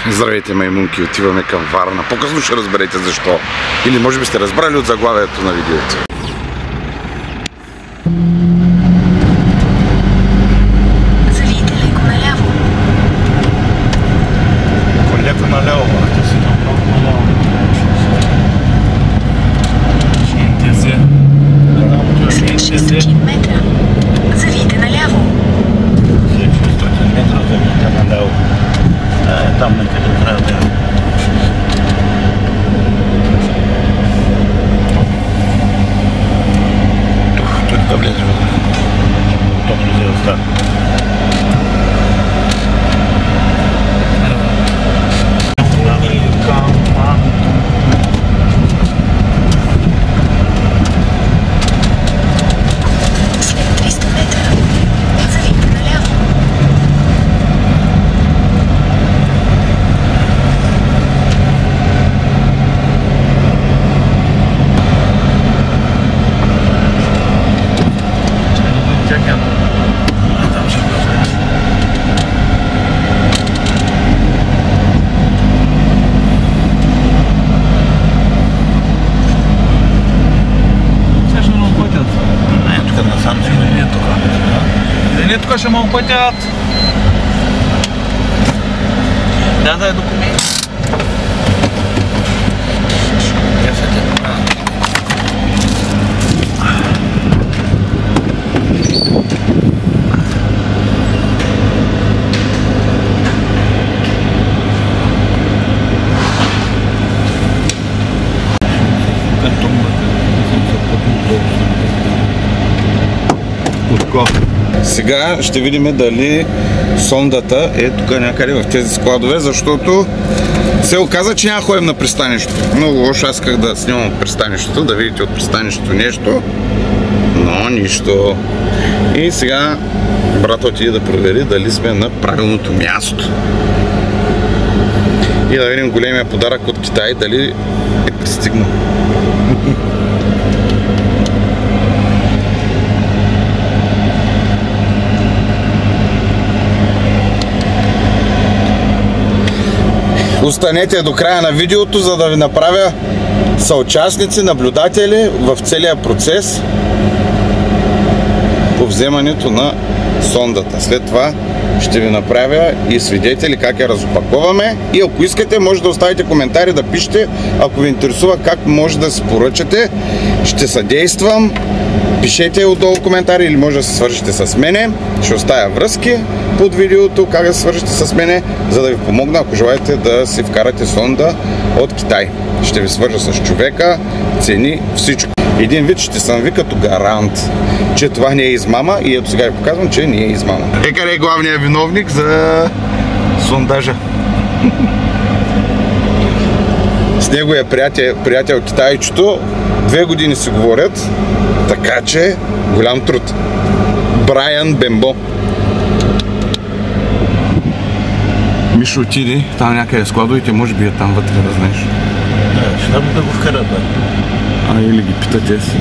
Здравейте, маймунки, отиваме към Варна. По-късно ще разберете защо. Или може би сте разбрали от заглавието на видеото. Завийте леко наляво. Леко наляво, бахте си много наляво. Шинтези. След 600 метра. Завийте наляво. След 600 метра завийте наляво. Там накъде трябва да е. Тук да влезе. Тук влезе остава. Тук ще му пътят. Да е документ. Сега ще видим дали сондата е тук някъде в тези складове, защото се оказа, че няма ходим на пристанището. Много лошо, аз исках да снимам от пристанището, да видите от пристанището нещо, но нищо. И сега брата отиде да провери дали сме на правилното място. И да видим големия подарък от Китай, дали е пристигнал. Останете до края на видеото, за да ви направя съучастници, наблюдатели в целия процес по вземането на сондата. След това ще ви направя и свидетели как я разопаковаме. И ако искате, може да оставите коментари, да пишете, ако ви интересува как може да се поръчате. Ще съдействам. Пишете отдолу коментари или може да се свържете с мене. Ще оставя връзки под видеото, как да се свържете с мене, за да ви помогна, ако желаете да си вкарате сонда от Китай. Ще ви свържа с човека, цени, всичко. Един вид ще съм ви като гарант, че това не е измама и ето сега ви показвам, че не е измама. Къде е главният виновник за сондажа? С него е приятел китайчето. 2 години си говорят, така че голям труд. Брайан Бембо. Мишо отиде там някъде складовете, може би е там вътре, да знаеш. Да, ще да го вкарат, да. Или ги питате си.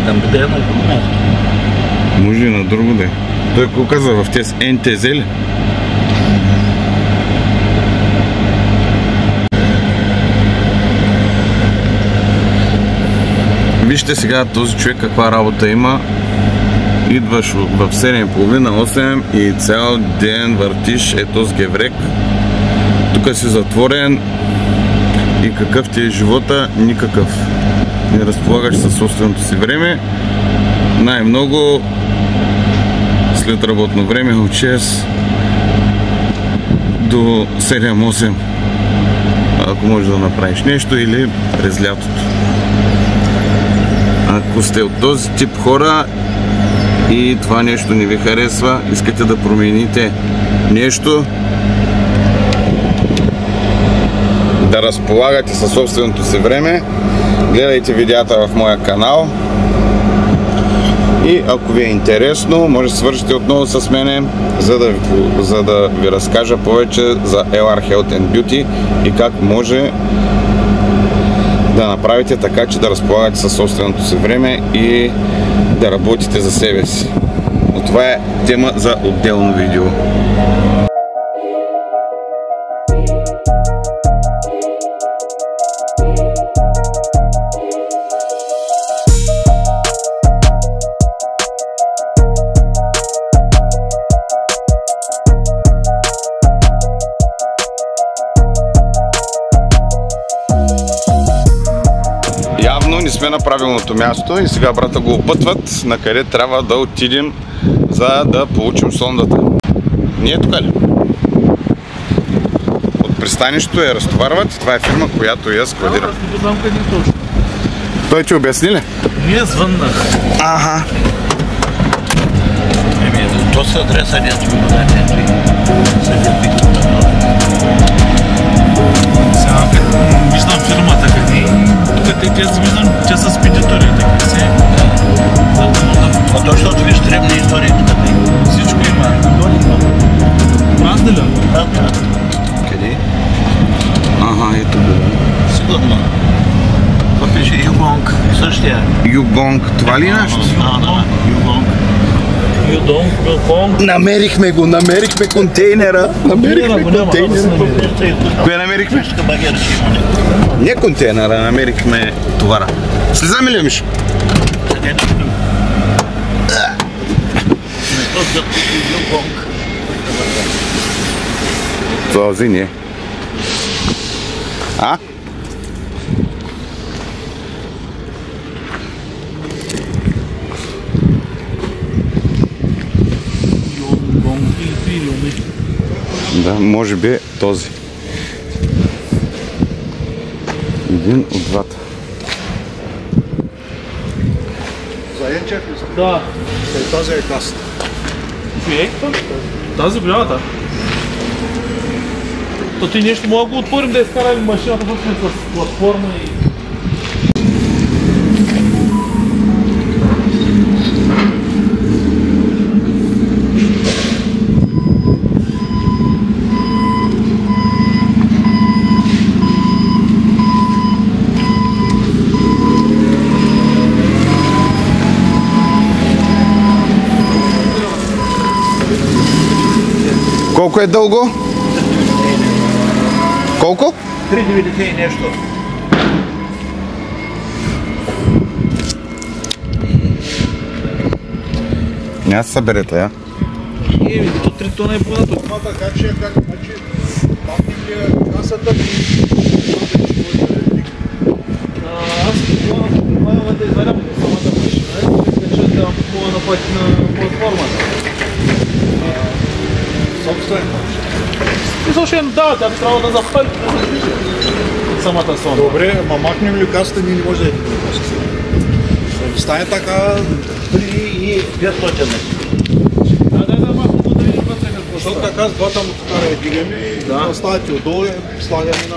Там бъде на друго място. Може и на друго да е. Той какво каза в тези НТЗ ли? Вижте сега този човек каква работа има. Идваш в 7:30-8 и цял ден въртиш ето с геврек. Тук си затворен и какъв ти е живота? Никакъв. Не разполагаш със собственото си време. Най-много след работно време от 6 до 7-8. Ако можеш да направиш нещо или през лятото. Ако сте от този тип хора и това нещо не ви харесва, искате да промените нещо, да разполагате със собственото си време, гледайте видеята в моя канал и ако ви е интересно, може да свържете отново с мене, за да ви разкажа повече за LR Health and Beauty и как може да направите така, че да разполагате със собственото си време и да работите за себе си. Но това е тема за отделно видео. Явно не сме на правилното място и сега брата го опътват на къде трябва да отидем, за да получим сондата. Не е тук ли? От пристанището я разтоварват и това е фирма, която я складира. Аз не знам къде точно. Той ти обясни ли? Ние звъннах. Ага. То са адреса, дето ми дадете. Сега виждам фирмата къде. Тук те виждам, че са спедитори, така си. А то, защото виж дребни истории тук. Всичко има. Празни ли? Да. Къде? Ага, ето го. Сигурно. Това пише Югонг. Същия. Югонг, това ли е нещо? Да, Югонг. Юдонг. Намерихме контейнера. Намерихме контейнера. Кое намерихме? Багер ще има някакво. Не контейнера, намерихме товара. Слизаме ли, Мишо? Югонг. Този не. А? Да, може би е този. Един от двата. Заенчев ли са? Да. Тази е касата. Тази голямата. То ти нещо мога да го отворим да изкараме машината с платформа и... Колко е дълго? Колко? 3,90 и нещо. Няма се съберете, я. То 3 тона е понато. Това така че как значи там е касата и Аз предполагам да изварям самата машина и да да мога да пъти на платформата. собствено. И също да, тя трябва да запали самата сонда. Добре, ма махнем ли касата, ние не може да я видим касата. Стане така 3,500. Да, махнем да видим вътре какво защото става. така с двата мотокара я дигаме и да ставате отдолу и слагаме на...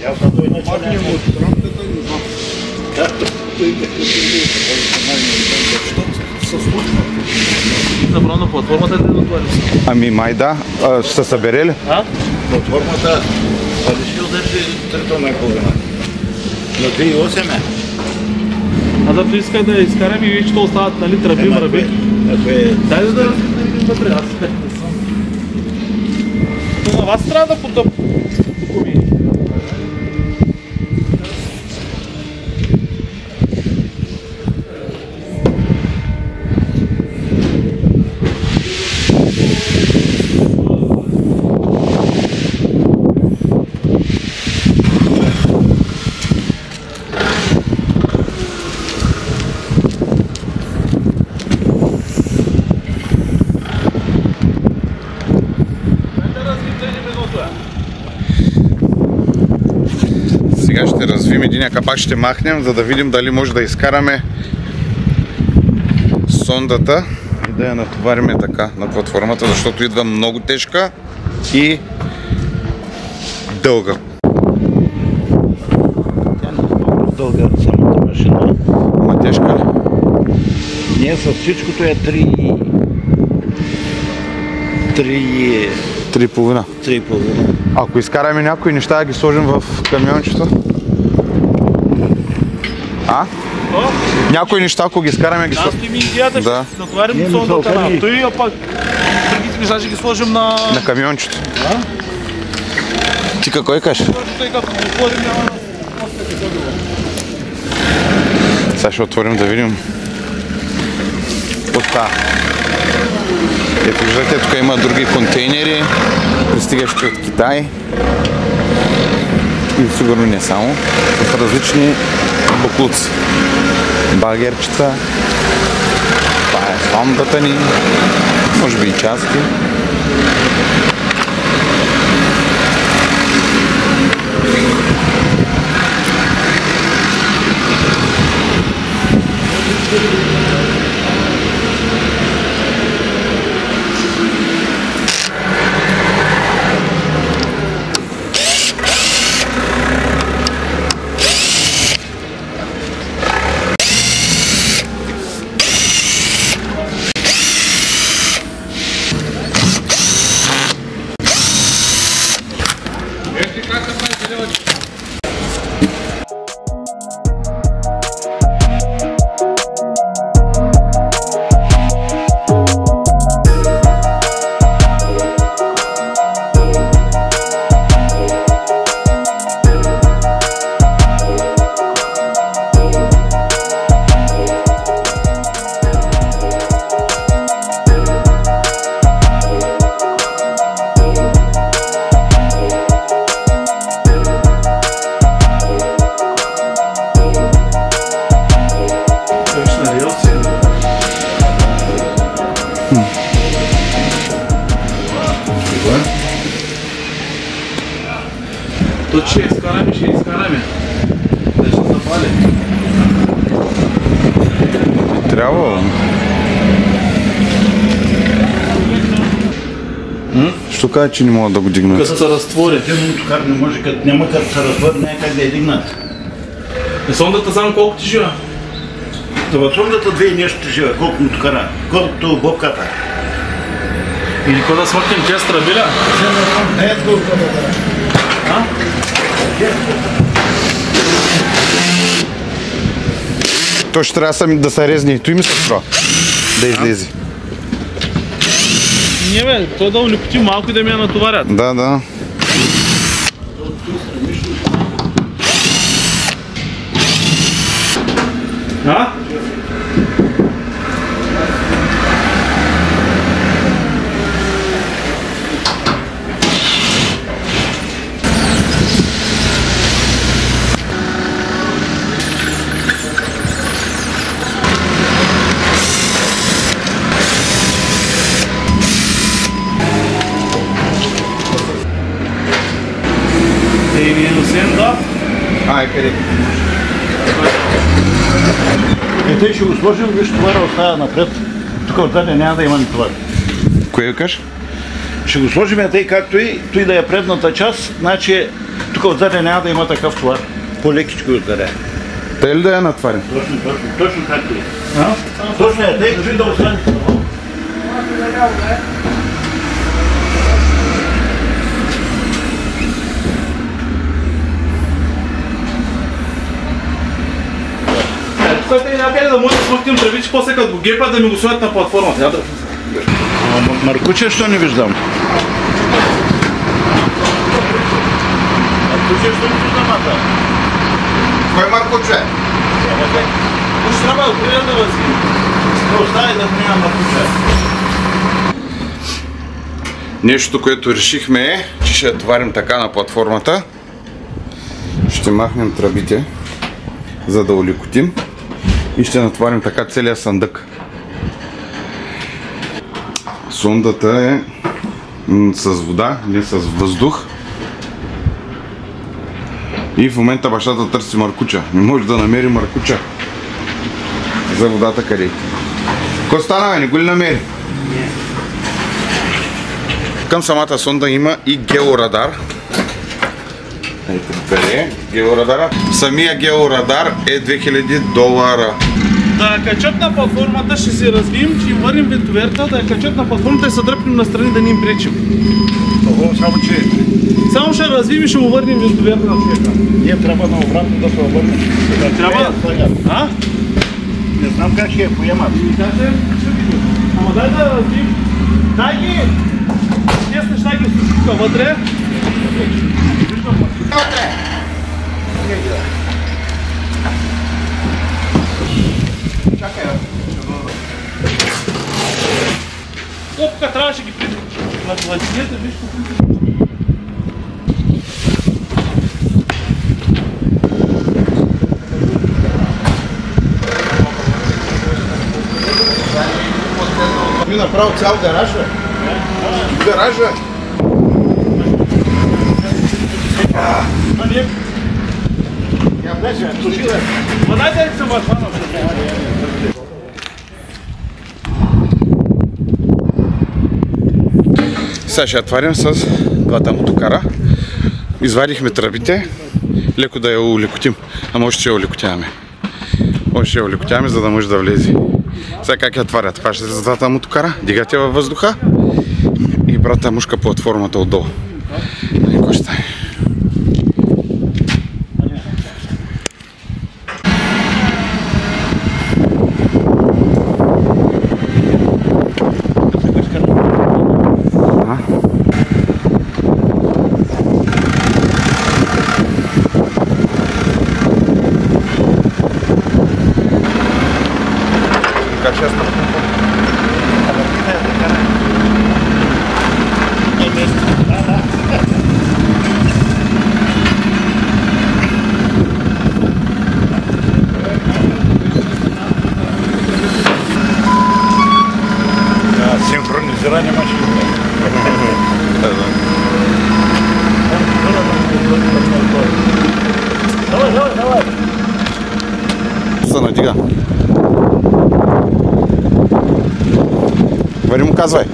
Ясно, той иначе Махнем от рамката, не знам. Защо се случва? Забрано на платформата да отварим. Ами май да. Ще се събере ли? Платформата решил държи 3 тона и половина. На 2,8 е. А да иска да изкараме и вече то остават, нали, тръби, мръби. Дай да разгледам вътре, аз не съм. То на вас трябва да подъп документи. Сега ще развим единия капак, ще махнем, за да видим дали може да изкараме сондата и да я натовариме така на платформата, защото идва много тежка и дълга. Тя не е дълга самата машина. Ама тежка ли? Не, с всичкото е 3 3,5. 3,5. Ако изкараме някои неща да ги сложим в камиончето? Някои неща, ако ги изкараме, ги сложим. Аз ми идеята, Да. ще натоварим сондата на той, а пак другите неща ще ги сложим на камиончето. Ти какво кажеш? Тъй като го отворим, няма Сега ще отворим да видим. Ота. Ето виждате, тук има други контейнери, пристигащи от Китай. И сигурно не само. С различни боклуци. Багерчета. Това е сондата ни. Може би и части. То ще изкараме, да ще запали. Трябва. Що кажа, че не могат да го дигнат? Като се разтвори. Мотокар не може, като няма като се развърне, няма как да я дигнат. И сондата знам колко ти жива? Това сондата 2 и нещо жива, колко мотокара, колкото бобката. Или кога да смъкнем тя страбиля? Той ще трябва да се резне и той ми се струва да излезе. Не бе, той да улекоти малко и да ми я натоварят. Да. Къде? Тъй ще го сложим, виж, товара остава напред. Тук отзаде няма да има ни товар. Кое кажеш? Ще го сложим тъй както и той да е предната част, значи тук отзаде няма да има такъв товар. По-лекичко отзаде. Тъй ли да я натварим? Точно както и. Точно е, тъй както и да остане. Тук те някъде да може да смъкнем тръбичи, после като го гепят да ми го сложат на платформата. Маркуче, що не виждам? Маркуче, що не виждам, ата? Кой Маркуче? Уж трябва да определя да възги. Остави да няма Маркуче. Нещо, което решихме е, че ще я товарим така на платформата. Ще махнем тръбите, за да улекотим. И ще натварим така целия съндък. Сондата е с вода, не с въздух. И в момента бащата търси Маркуча. Не може да намери Маркуча. За водата къде? Ко стана, бе? Не го ли намери? Не. Към самата сонда има и георадар. Ето къде е георадара. Самия георадар е $2000. Да я качат на платформата, ще се развием, че им върнем вентоверта, да я качат на платформата и се дръпнем настрани да ни им пречим. Само ще развием и ще му върнем вентоверта на човека. Ние трябва на обратно да се обърнем. Трябва? А? Не знам как ще я поемат. Ама дай да развием. Дай ги! Тези неща ги слушат тук вътре. Вътре! Чакай, Копка трябваше ги притък. На хладилията, виж какво. Ви направо цял гараж, бе? Гараж, бе? Я влезе, служи, бе. Ма дайте ли съм възвана? Сега ще я отварим с двата мотокара. Извадихме тръбите, леко да я улекотим, ама още ще я улекотяваме. Още ще я улекотяваме, за да може да влезе. Сега как я отварят? Хващате за двата мотокара, дигате във въздуха и брата мушка платформата отдолу. Какво ще стане? Синхронизиране машини. Давай. Се надига. Вари му казвай.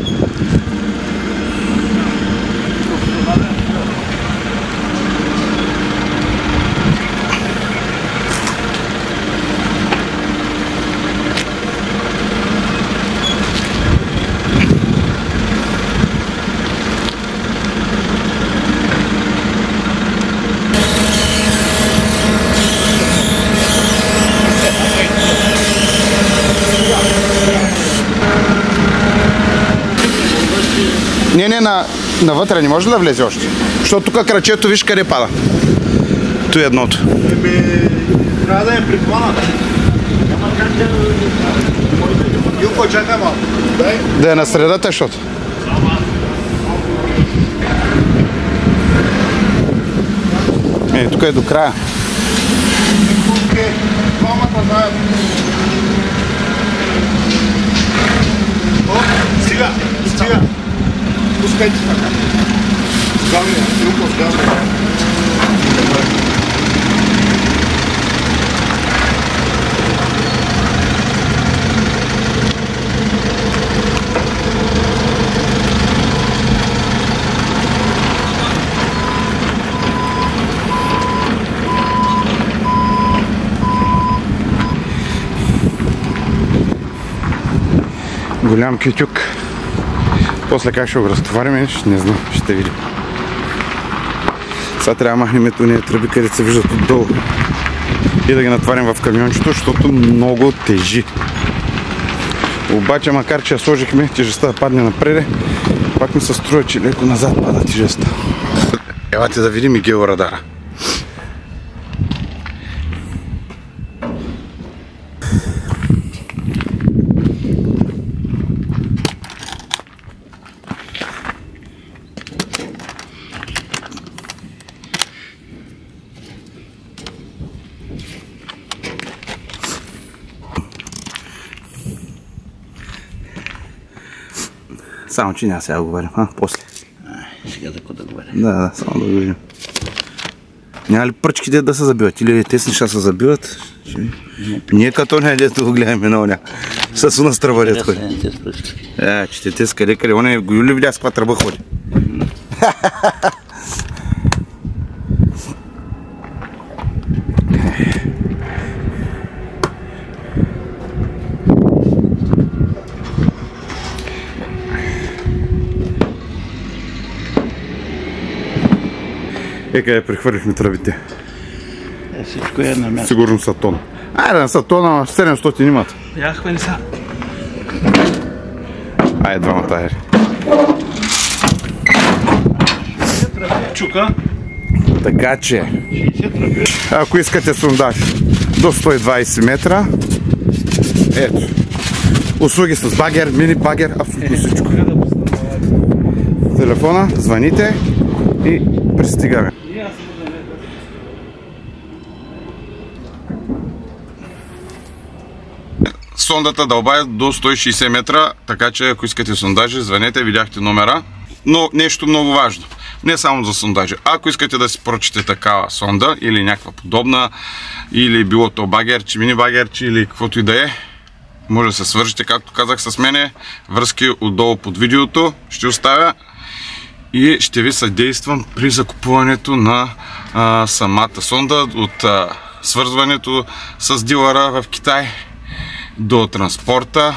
Не, навътре не може да влезе още. Защото тук крачето, виж къде пада. То е едното. Трябва да е при планата. Юко, чакай малко. Да е на средата, защото. Тук е до края. Двамата заедно. Стига. Пускайте така. Сгавни, Юко, сгавни. Голям кютюк. После как ще го разтоварим, не знам, ще видим. Сега трябва да махнем тези тръби, където се виждат отдолу. И да ги натварим в камиончето, защото много тежи. Обаче, макар че я сложихме, тежестта да падне напред, пак ми се струва, че леко назад пада тежестта. Елате да видим и георадара. Само че няма сега да говорим, после. Сега да говорим. Да, само да го видим. Няма ли пръчките да се забиват? Или те неща се забиват? Ние като не дето го гледаме на оня. С уна тръба дето ходи. Че те с къде. Оня го ли видя с каква тръба ходи? Къде прехвърлихме тръбите. Всичко е на място. Сигурно са тон. Айде не са тон, ама 700 имат. Яхме ли са? Айде двамата, айде. Чука. Така че, ако искате сондаж до 120 метра, ето, услуги с багер, мини багер, абсолютно всичко. Телефона, звъните и пристигаме. Сондата дълбае до 160 метра, така че ако искате сондажи, звънете, видяхте номера. Но нещо много важно, не само за сондажи. Ако искате да си поръчате такава сонда или някаква подобна, или било то багерче, мини багерче или каквото и да е, може да се свържете, както казах, с мене. Връзки отдолу под видеото ще оставя и ще ви съдействам при закупуването на самата сонда, от свързването с дилъра в Китай до транспорта,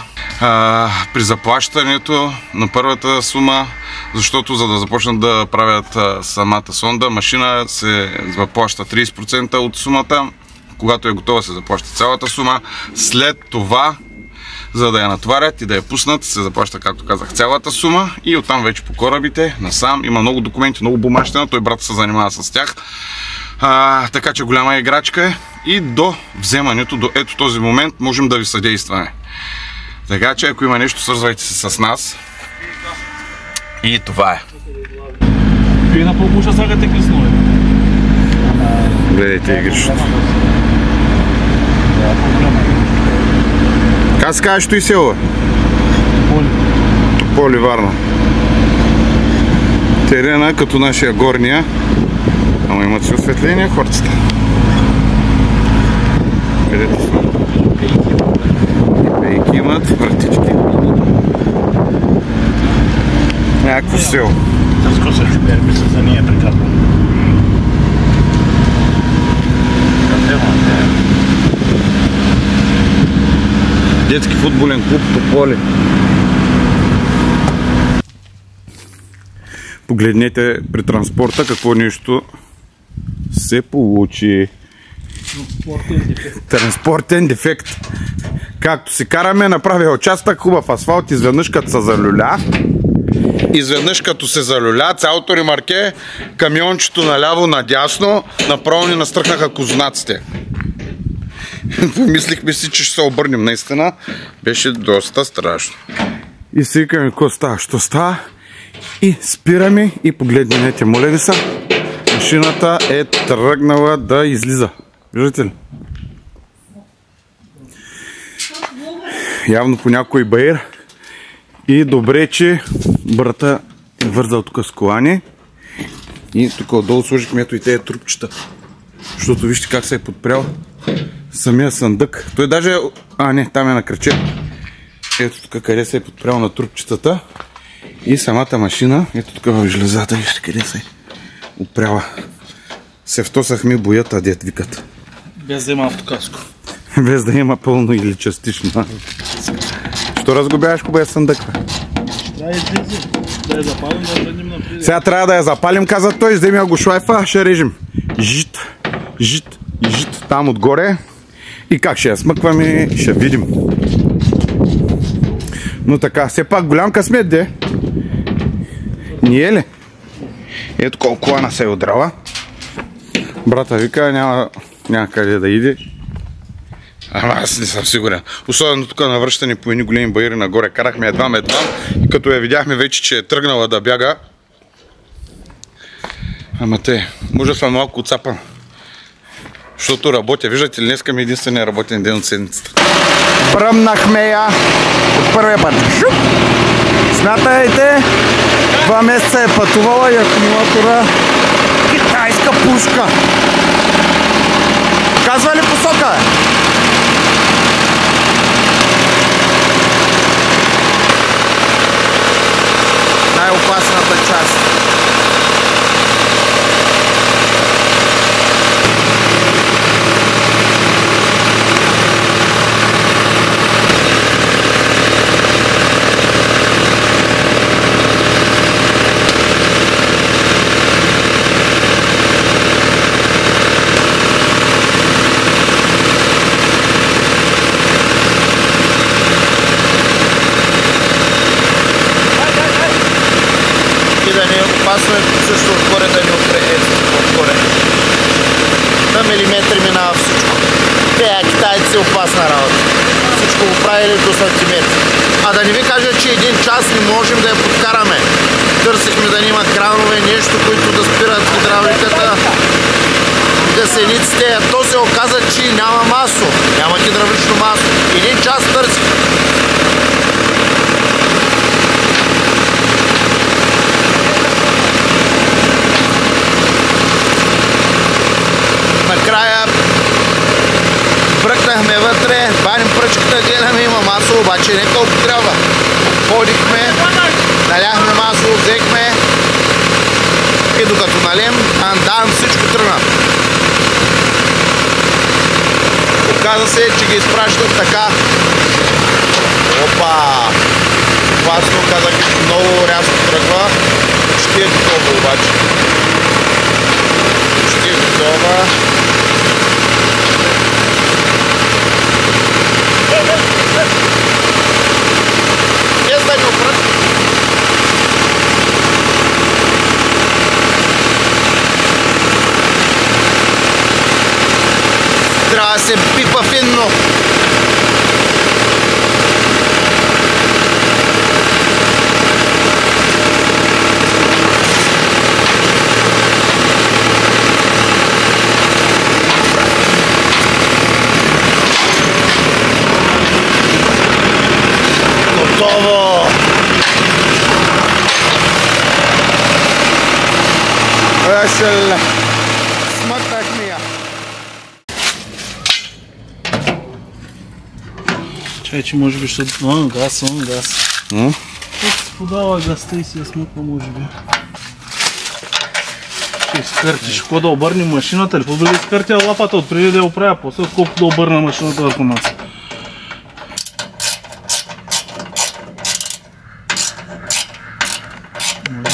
при заплащането на първата сума, защото за да започнат да правят самата сонда, машина се заплаща 30% от сумата, когато е готова се заплаща цялата сума. След това, за да я натварят и да я пуснат, се заплаща, както казах, цялата сума и оттам вече по корабите насам. Има много документи, много бумащина, той брат се занимава с тях. Така че голяма играчка е и до вземането, до ето този момент можем да ви съдействаме. Така че ако има нещо, свързвайте се с нас. И това е. Вие на полбуша слагате креснове. Гледайте игрището. Как се казваш той село? Тополи, Варна. Терена като нашия горния. Ама имат си осветление хорцата. Видете са. Пейки имат, вратички. Някакво село. С коса ще мисля за нея прекрасно. Детски футболен клуб Тополи. Погледнете при транспорта какво нещо се получи. Транспортен дефект. Както си караме, направя участък, хубав асфалт, изведнъж като се залюля. Изведнъж като се залюля, цялото ремарке, камиончето наляво надясно, направо ни настръхнаха козунаците. Помислихме си, че ще се обърнем. Наистина беше доста страшно. И си викаме, какво става? Що става? И спираме и погледнете, моля ви са. Машината е тръгнала да излиза. Виждате ли? Явно по някой баир. И добре, че брата е вързал тук с колани. И тук отдолу сложихме ето и тези трупчета. Защото вижте как се е подпрял самия съндък. Той даже... не, там е на кръче. Ето тук къде се е подпрял на трупчетата. И самата машина, ето тук в железата, вижте къде се е опряла. Се втосахме боята, дет викат. Без да има автокаско. Без да има пълно или частично. Що разгубяваш кубая съндък? Да, излезе. Да я запалим, да върнем напред. Сега трябва да я запалим, каза той, вземи го шлайфа, ще режем. Жит, жит, жит там отгоре. И как ще я смъкваме, ще видим. Но така, все пак голям късмет, де. Ние ли? Ето колко колана се е удрала. Брата вика, няма къде да иде. Ама аз не съм сигурен. Особено тук на връщане по едни големи баири нагоре. Карахме едва и като я видяхме вече, че е тръгнала да бяга. Ама може съм малко отцапан. Защото работя. Виждате ли, днеска ми единствения работен ден от седмицата. Бръмнахме я от първия път. Смятайте, 2 месеца е пътувала и акумулатора китайска пушка. Казва ли посока? Най-опасната част. милиметри минава всичко. Те китайци опасна работа. Всичко го правили до сантиметри. А да не ви кажа, че един час не можем да я подкараме. Търсихме да има кранове, нещо, които да спират хидравликата, гасениците. То се оказа, че няма масло. Няма хидравлично масло. Един час търсих. Накрая бръкнахме вътре, баним пръчката, гледаме, има масло, обаче не колко трябва. Ходихме, наляхме масло, взехме и докато налем, андам всичко тръгна. Оказа се, че ги изпращат така. Опа! Опасно, казах, че много рязко тръгва. Почти е готово обаче. Почти е готова. Без да ни опрат. Трябва да се пипа финно. Готово! Рашел! Смъкнахме я! Чай, че може би ще... газ. Как се подава газта и си я смъква, може би. Ще изкъртиш. Какво да обърне машината ли? По-добре да изкъртя лапата отпреди да я оправя, после отколкото да обърна машината върху нас.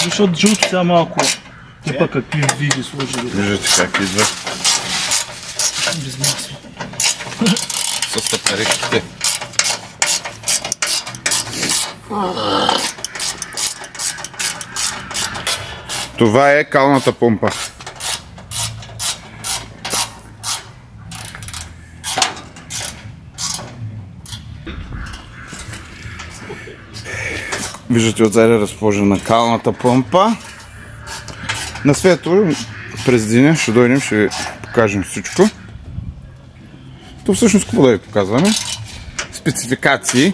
Защото жълто сега малко. И пък какви виги сложили. Виждате как идва. Без масло. С тапариките. Това е калната помпа. Виждате отзаде разположена калната помпа. На светло през деня ще дойдем, ще ви покажем всичко. То всъщност какво да ви показваме? Спецификации.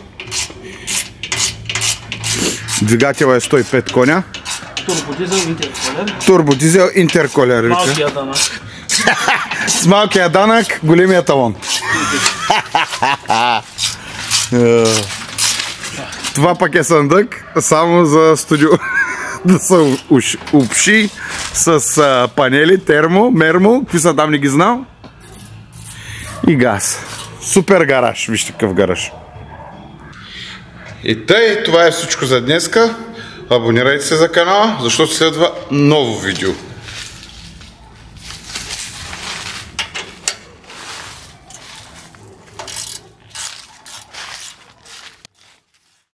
Двигателът е 105 коня. Турбодизел интерколер. Турбодизел интерколер. Малкият данък. С малкия данък, големия талон. Това пък е съндък, само за студио да се общи с панели, термо, мермо, какви са там не ги знам. И газ. Супер гараж, вижте какъв гараж. И тъй, това е всичко за днеска. Абонирайте се за канала, защото следва ново видео.